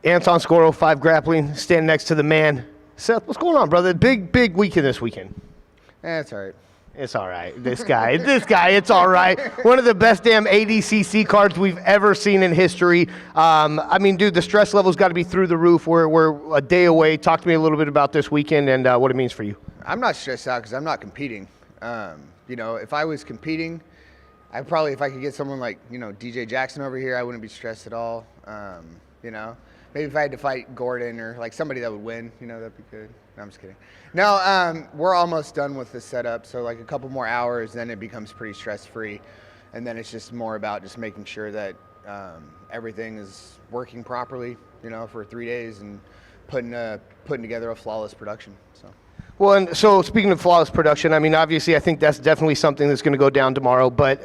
Anton Scoro, FiveGrappling, standing next to the man. Seth, what's going on, brother? Big weekend this weekend. It's all right. It's all right. This guy, it's all right. One of the best damn ADCC cards we've ever seen in history. I mean, dude, the stress level's got to be through the roof. We're a day away. Talk to me a little bit about this weekend and what it means for you. I'm not stressed out because I'm not competing. You know, if I was competing, I probably, if I could get someone like, you know, DJ Jackson over here, I wouldn't be stressed at all. You know, maybe if I had to fight Gordon or like somebody that would win, you know, that'd be good. No, I'm just kidding. No, we're almost done with the setup. So like a couple more hours, then it becomes pretty stress-free. And then it's just more about just making sure that everything is working properly, you know, for 3 days and putting together a flawless production. So. Well, and so speaking of flawless production, I mean, obviously, I think that's definitely something that's going to go down tomorrow. But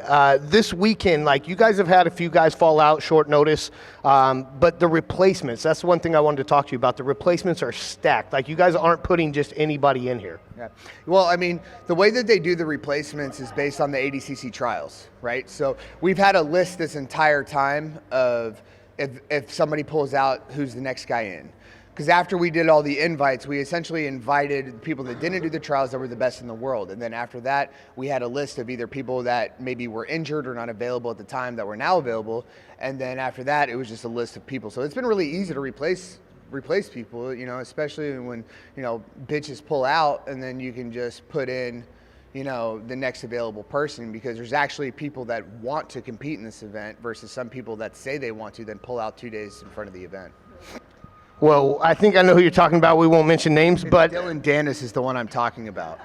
this weekend, like, you guys have had a few guys fall out short notice. But the replacements, that's one thing I wanted to talk to you about. The replacements are stacked. Like, you guys aren't putting just anybody in here. Yeah. Well, I mean, the way that they do the replacements is based on the ADCC trials, right? So we've had a list this entire time of if somebody pulls out, who's the next guy in. Because after we did all the invites, we essentially invited people that didn't do the trials that were the best in the world. And then after that, we had a list of either people that maybe were injured or not available at the time that were now available. And then after that, it was just a list of people. So it's been really easy to replace people, you know, especially when, you know, bitches pull out and then you can just put in, you know, the next available person, because there's actually people that want to compete in this event versus some people that say they want to then pull out 2 days in front of the event. Well, I think I know who you're talking about. We won't mention names, but Dylan Dennis is the one I'm talking about.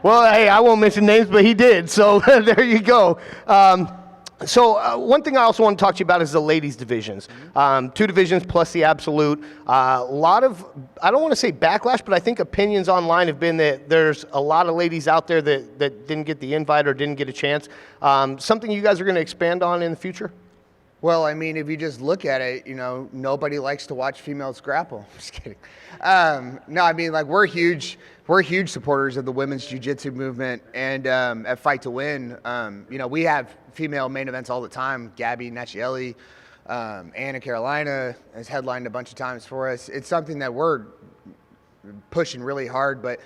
Well, hey, I won't mention names, but he did. So there you go. One thing I also want to talk to you about is the ladies divisions. 2 divisions plus the absolute. A lot of, I don't want to say backlash, but I think opinions online have been that there's a lot of ladies out there that didn't get the invite or didn't get a chance. Something you guys are going to expand on in the future? Well, I mean, if you just look at it, you know, nobody likes to watch females grapple. I'm just kidding. No, I mean, like, we're huge supporters of the women's jiu-jitsu movement, and at Fight2Win, you know, we have female main events all the time. Gabby Nachielli, Anna Carolina has headlined a bunch of times for us. It's something that we're pushing really hard, but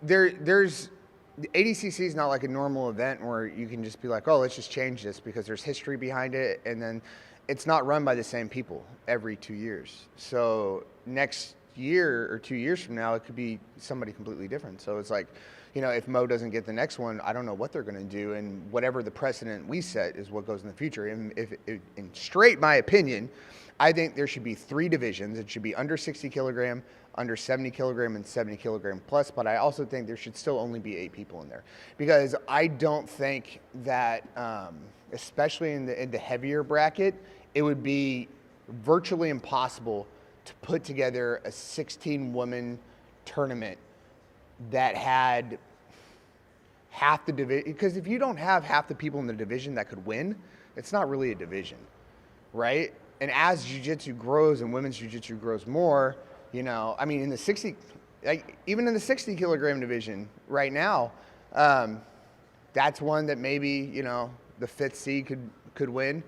there's ADCC is not like a normal event where you can just be like, oh, let's just change this, because there's history behind it, and then it's not run by the same people every 2 years. So next year or 2 years from now, it could be somebody completely different. So it's like, you know, if Mo doesn't get the next one, I don't know what they're going to do, and whatever the precedent we set is what goes in the future. And in straight my opinion, I think there should be 3 divisions. It should be under 60 kilogram, under 70 kilogram, and 70 kilogram plus, but I also think there should still only be 8 people in there, because I don't think that, especially in the heavier bracket, it would be virtually impossible to put together a 16-woman tournament that had half the division, because if you don't have half the people in the division that could win, it's not really a division, right? And as jiu-jitsu grows and women's jiu-jitsu grows more, you know, I mean, in the 60, like, even in the 60 kilogram division right now, that's one that maybe, you know, the 5th seed could win,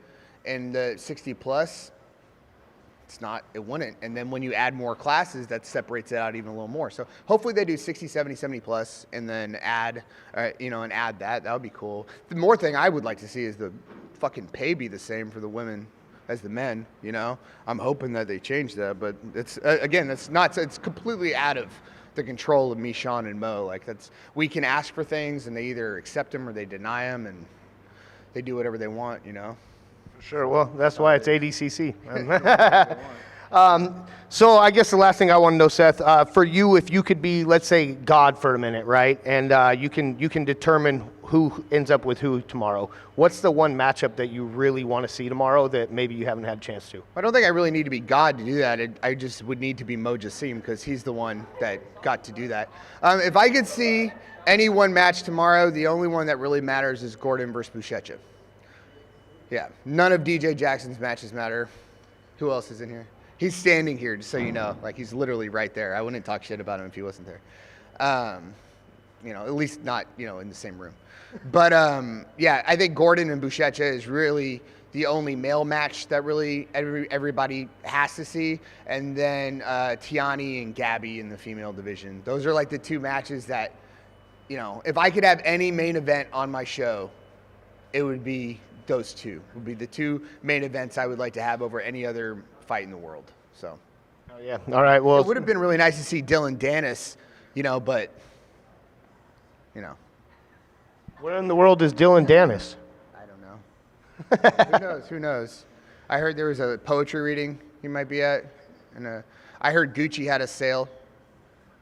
and the 60 plus, it wouldn't. And then when you add more classes, that separates it out even a little more. So hopefully they do 60, 70, 70 plus, and then add, you know, and add that. That would be cool. The more thing I would like to see is the fucking pay be the same for the women as the men, you know. I'm hoping that they change that, but it's again, it's completely out of the control of me, Sean, and Mo. Like, we can ask for things, and they either accept them or they deny them, and they do whatever they want, you know. Sure. Well, that's why it's ADCC. So I guess the last thing I want to know, Seth, for you, if you could be, let's say, God for a minute, right? And you can determine who ends up with who tomorrow. What's the one matchup that you really want to see tomorrow that maybe you haven't had a chance to? I don't think I really need to be God to do that. I just would need to be Mo Jassim, because he's the one that got to do that. If I could see any one match tomorrow, the only one that really matters is Gordon versus Buchecha. Yeah, none of DJ Jackson's matches matter. Who else is in here? He's standing here, just so you know. Like, he's literally right there. I wouldn't talk shit about him if he wasn't there. You know, at least not, you know, in the same room. But yeah, I think Gordon and Buchecha is really the only male match that really everybody has to see, and then Tiani and Gabby in the female division. Those are like the 2 matches that, you know, if I could have any main event on my show, it would be those 2. Would be the 2 main events I would like to have over any other fight in the world. So. Oh yeah. All right. Well, it would have been really nice to see Dylan Dennis, you know, but you know. Where in the world is Dylan Dennis? I don't know. Who knows? Who knows? I heard there was a poetry reading he might be at, and I heard Gucci had a sale.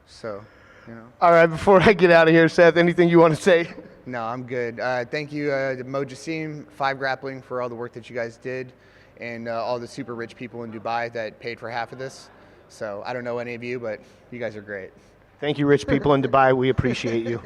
So, you know. All right. Before I get out of here, Seth, anything you want to say? No, I'm good. Thank you to Mo Jassim, FiveGrappling, for all the work that you guys did, and all the super rich people in Dubai that paid for half of this. So I don't know any of you, but you guys are great. Thank you, rich people in Dubai. We appreciate you.